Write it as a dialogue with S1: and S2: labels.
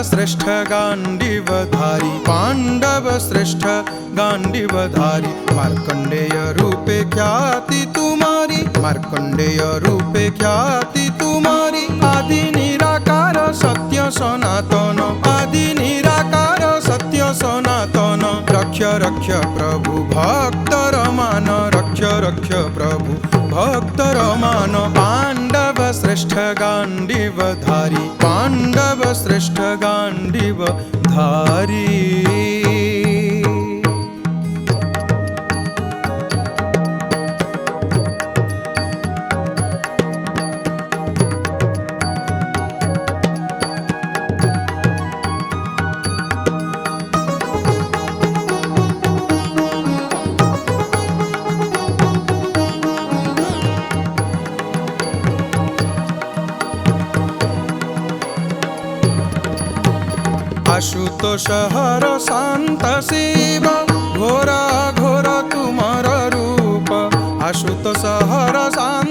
S1: श्रेष्ठ गांडीवधारी, पांडव श्रेष्ठ गांडीवधारी। मार्कंडेय रूपे ख्याति तुम्हारी, मार्कंडेय रूपे ख्याति तुम्हारी। आदि निराकार सत्य सनातन, आदि निराकार सत्य सनातन। रक्ष रक्ष प्रभु भक्तर मान, रक्ष रक्ष प्रभु भक्तर मान। पांडव श्रेष्ठ गांडीवधारी, पांडव श्रेष्ठ गांडीवधारी। आशुतोष हर शांत शिव, घोर घोर तुमर रूप। आशुतोष हर शांत